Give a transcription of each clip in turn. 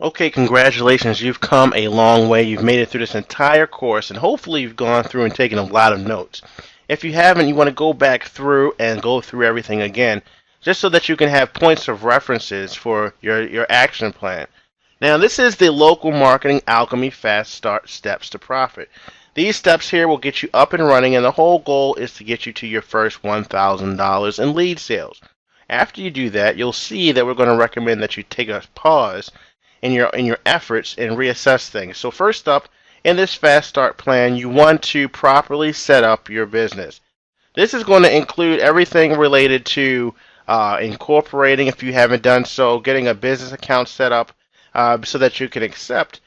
Okay, congratulations. You've come a long way. You've made it through this entire course, and hopefully you've gone through and taken a lot of notes. If you haven't, you want to go back through and go through everything again, just so that you can have points of references for your action plan. Now, this is the local marketing alchemy fast start steps to profit. These steps here will get you up and running, and the whole goal is to get you to your first $1,000 in lead sales. After you do that, you'll see that we're going to recommend that you take a pause in your efforts and reassess things. So first up, in this fast start plan, you want to properly set up your business. This is going to include everything related to incorporating, if you haven't done so, getting a business account set up so that you can accept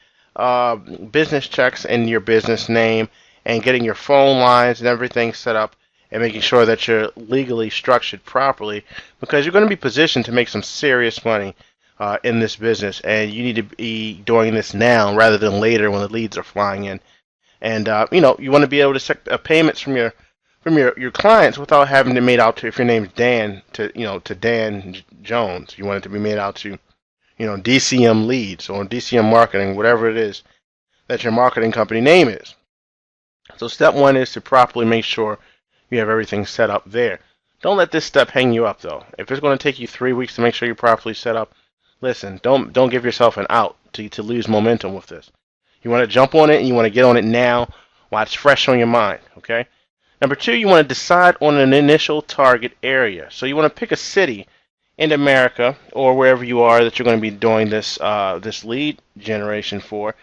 business checks in your business name, and getting your phone lines and everything set up, and making sure that you're legally structured properly, because you're going to be positioned to make some serious money in this business, and you need to be doing this now rather than later when the leads are flying in. And you want to be able to set payments from your clients without having to made out to, if your name's Dan, to Dan Jones. You want it to be made out to DCM Leads or DCM Marketing, whatever it is that your marketing company name is. So step one is to properly make sure you have everything set up there. Don't let this step hang you up, though. If it's going to take you 3 weeks to make sure you're properly set up, listen, don't give yourself an out to lose momentum with this. You want to jump on it, and you want to get on it now while it's fresh on your mind, okay? Number two, you want to decide on an initial target area. So you want to pick a city in America or wherever you are that you're going to be doing this lead generation for.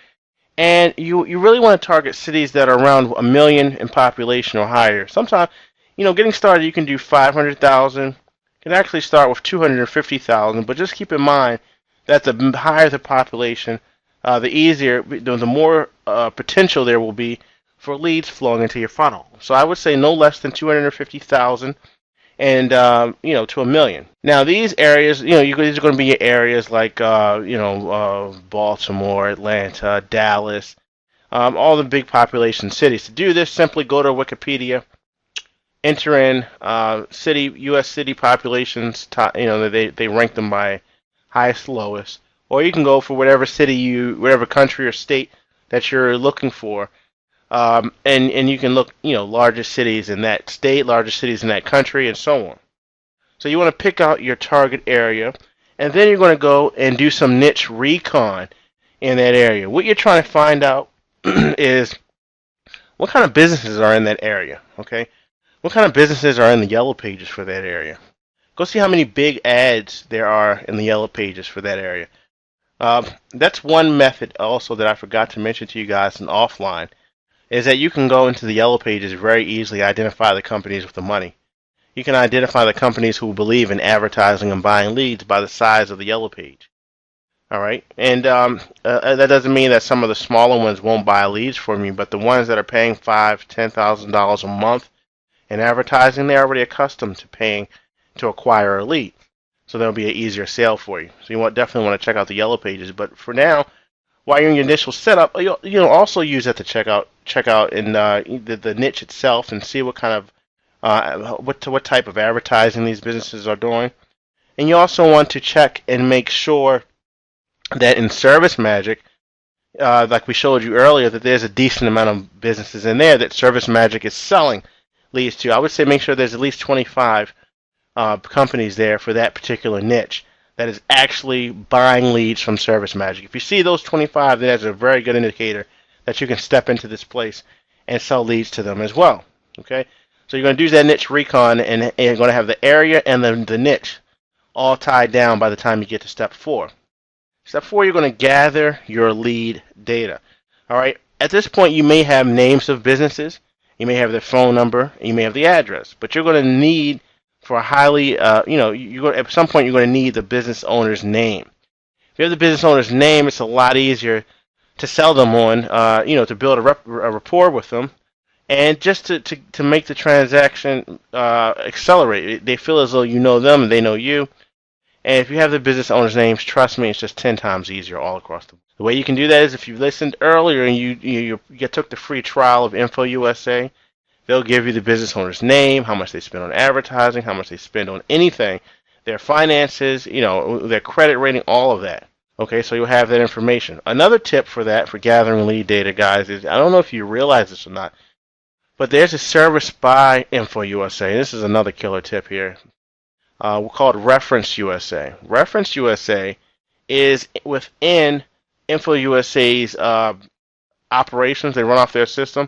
And you really want to target cities that are around 1 million in population or higher. Sometimes, getting started, you can do 500,000. You can actually start with 250,000, but just keep in mind that the higher the population, the easier, the more potential there will be for leads flowing into your funnel. So I would say no less than 250,000 and to 1 million. Now these areas, these are going to be areas like Baltimore, Atlanta, Dallas, all the big population cities. To do this, simply go to Wikipedia, enter in U.S. city populations. They rank them by highest to lowest, or you can go for whatever whatever country or state that you're looking for. And you can look, largest cities in that state, largest cities in that country, and so on. So you want to pick out your target area, and then you're going to go and do some niche recon in that area. What you're trying to find out is what kind of businesses are in that area, okay? What kind of businesses are in the yellow pages for that area? Go see how many big ads there are in the yellow pages for that area. That's one method also that I forgot to mention to you guys in offline, is that you can go into the yellow pages very easily, identify the companies with the money. You can identify the companies who believe in advertising and buying leads by the size of the yellow page. All right, and that doesn't mean that some of the smaller ones won't buy leads from you, but the ones that are paying $5,000, $10,000 a month in advertising, they're already accustomed to paying to acquire a lead, so that'll be an easier sale for you. So you definitely want to check out the yellow pages. But for now, while you're in your initial setup, you'll also use that to check out in the niche itself and see what kind of what type of advertising these businesses are doing. And you also want to check and make sure that in Service Magic, like we showed you earlier, that there's a decent amount of businesses in there that Service Magic is selling leads to. I would say make sure there's at least 25 companies there for that particular niche that is actually buying leads from Service Magic. If you see those 25, then that's a very good indicator that you can step into this place and sell leads to them as well. Okay, so you're going to do that niche recon, and you're going to have the area and the niche all tied down by the time you get to step 4. Step 4, you're going to gather your lead data. All right, at this point, you may have names of businesses, you may have their phone number, you may have the address, but you're going to need for a highly, at some point you're going to need the business owner's name. If you have the business owner's name, it's a lot easier to sell them on, to build a rapport with them, and just to make the transaction accelerate. They feel as though you know them and they know you. And if you have the business owner's names, trust me, it's just 10 times easier all across the board. The way you can do that is if you listened earlier and you took the free trial of Info USA, they'll give you the business owner's name, how much they spend on advertising, how much they spend on anything, their finances, their credit rating, all of that. Okay, so you'll have that information. Another tip for that, for gathering lead data, guys, is I don't know if you realize this or not, but there's a service by InfoUSA. This is another killer tip here. We're called Reference USA. Reference USA is within InfoUSA's operations. They run off their system,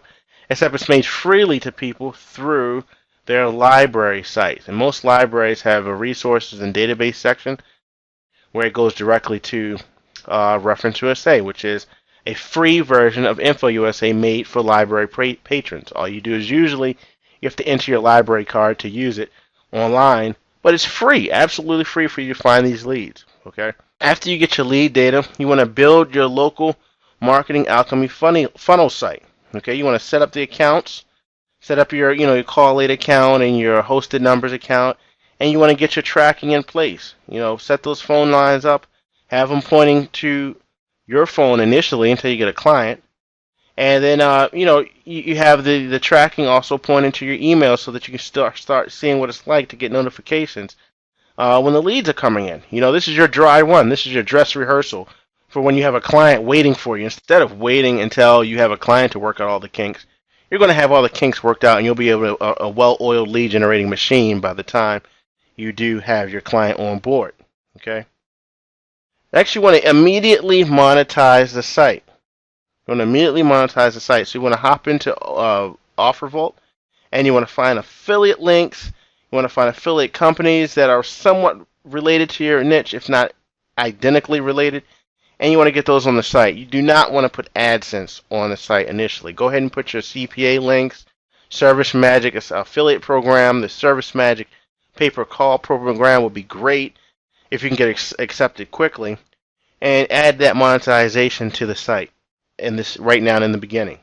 except it's made freely to people through their library sites. And most libraries have a resources and database section where it goes directly to Reference USA, which is a free version of InfoUSA made for library patrons. All you do is usually you have to enter your library card to use it online, but it's free, absolutely free for you to find these leads. Okay. After you get your lead data, you want to build your local marketing alchemy funnel site. Okay, you want to set up the accounts, set up your call lead account and your hosted numbers account, and you want to get your tracking in place. Set those phone lines up, have them pointing to your phone initially until you get a client, and then you have the tracking also pointing to your email so that you can start seeing what it's like to get notifications when the leads are coming in. This is your dry run. This is your dress rehearsal for when you have a client waiting for you. Instead of waiting until you have a client to work out all the kinks, you're going to have all the kinks worked out, and you'll be able to a well-oiled lead generating machine by the time you do have your client on board. Okay. Next, you want to immediately monetize the site. You want to immediately monetize the site. So you want to hop into OfferVault, and you want to find affiliate links. You want to find affiliate companies that are somewhat related to your niche, if not identically related, and you want to get those on the site. You do not want to put AdSense on the site initially. Go ahead and put your CPA links, Service Magic affiliate program, the Service Magic pay-per-call program will be great if you can get accepted quickly, and add that monetization to the site right now in the beginning.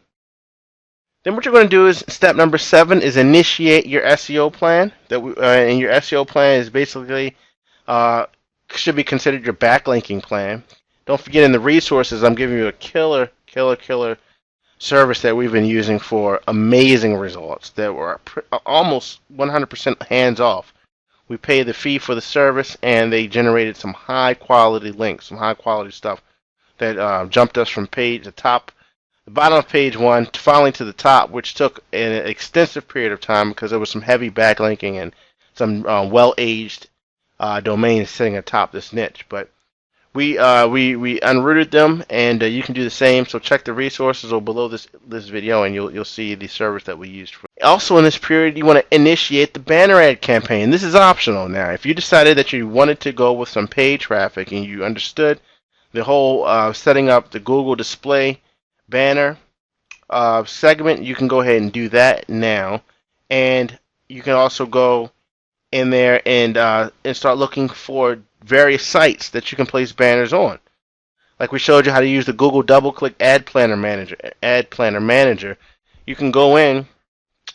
Then what you're going to do is step number 7 is initiate your SEO plan. And your SEO plan is basically should be considered your backlinking plan. Don't forget, in the resources, I'm giving you a killer service that we've been using for amazing results that were almost 100% hands off. We pay the fee for the service, and they generated some high quality links, some high quality stuff that jumped us from the bottom of page 1, finally to the top, which took an extensive period of time because there was some heavy backlinking and some well-aged domains sitting atop this niche. But we unrooted them, and you can do the same. So check the resources or below this video, and you'll see the service that we used. Also, in this period, you want to initiate the banner ad campaign. This is optional now. If you decided that you wanted to go with some paid traffic and you understood the whole setting up the Google display banner segment, you can go ahead and do that now. And you can also go in there and start looking for various sites that you can place banners on. Like we showed you how to use the Google DoubleClick Ad Planner Manager. You can go in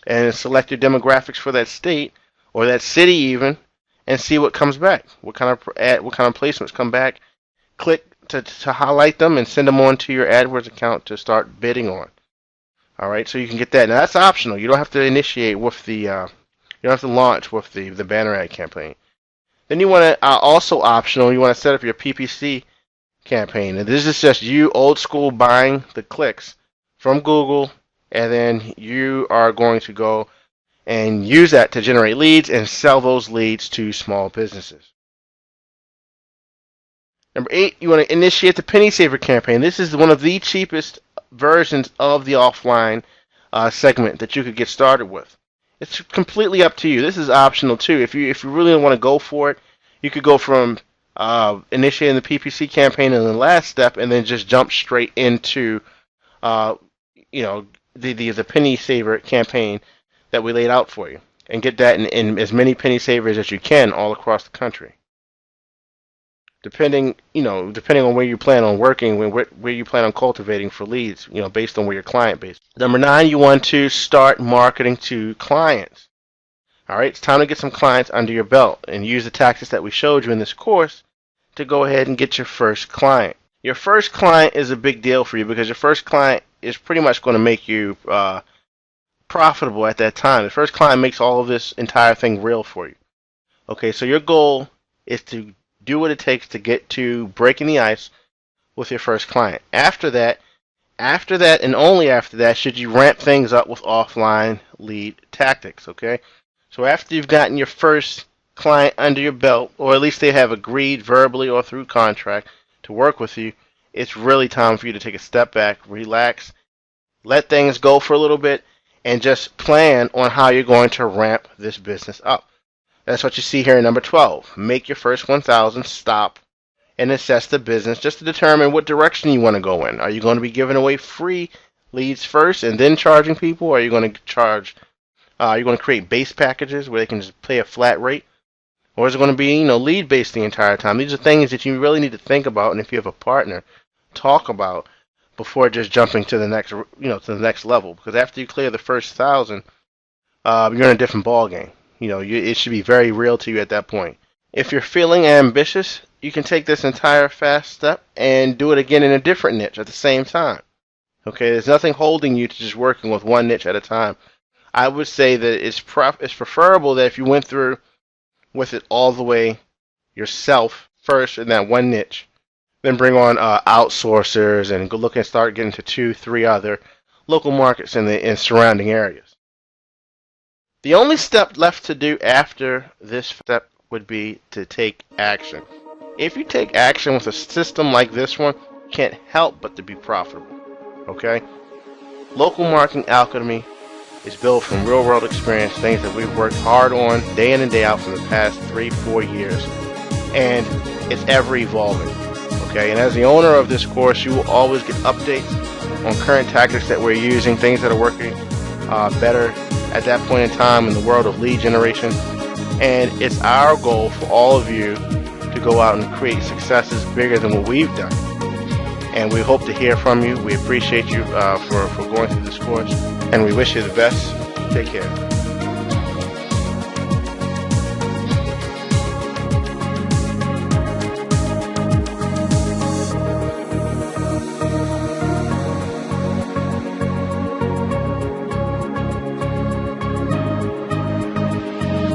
and select your demographics for that state or that city even, and see what comes back. What kind of placements come back. Click to highlight them and send them on to your AdWords account to start bidding on. All right, so you can get that. Now that's optional. You don't have to initiate with the. You don't have to launch with the banner ad campaign. Then you want to also optional. You want to set up your PPC campaign, and this is just you old school buying the clicks from Google, and then you are going to go and use that to generate leads and sell those leads to small businesses. Number 8, you want to initiate the Penny Saver campaign. This is one of the cheapest versions of the offline segment that you could get started with. It's completely up to you. This is optional too. If you really don't want to go for it, you could go from initiating the PPC campaign in the last step and then just jump straight into the Penny Saver campaign that we laid out for you, and get that in as many penny savers as you can all across the country. Depending on where you plan on working, where you plan on cultivating for leads, based on where your client base. Number 9, you want to start marketing to clients. All right, it's time to get some clients under your belt and use the tactics that we showed you in this course to go ahead and get your first client. Your first client is a big deal for you because your first client is pretty much going to make you profitable at that time. The first client makes all of this entire thing real for you. Okay, so your goal is to do what it takes to get to breaking the ice with your first client. After that, and only after that, should you ramp things up with offline lead tactics, okay? So after you've gotten your first client under your belt, or at least they have agreed verbally or through contract to work with you, it's really time for you to take a step back, relax, let things go for a little bit, and just plan on how you're going to ramp this business up. That's what you see here in number 12. Make your first 1,000, stop, and assess the business just to determine what direction you want to go in. Are you going to be giving away free leads first and then charging people? Or are you going to charge? Are you going to create base packages where they can just pay a flat rate? Or is it going to be, lead based the entire time? These are things that you really need to think about, and if you have a partner, talk about before just jumping to the next, to the next level. Because after you clear the first 1,000, you're in a different ball game. It should be very real to you at that point. If you're feeling ambitious, you can take this entire fast step and do it again in a different niche at the same time. Okay, there's nothing holding you to just working with one niche at a time. I would say that it's preferable that if you went through with it all the way yourself first in that one niche, then bring on outsourcers and go look and start getting to 2, 3 other local markets in surrounding areas. The only step left to do after this step would be to take action. If you take action with a system like this one, you can't help but to be profitable. Okay? Local Marketing Alchemy is built from real-world experience, things that we've worked hard on day in and day out for the past 3-4 years, and it's ever evolving. Okay? And as the owner of this course, you will always get updates on current tactics that we're using, things that are working better at that point in time in the world of lead generation. And it's our goal for all of you to go out and create successes bigger than what we've done. And we hope to hear from you. We appreciate you for going through this course, and we wish you the best. Take care.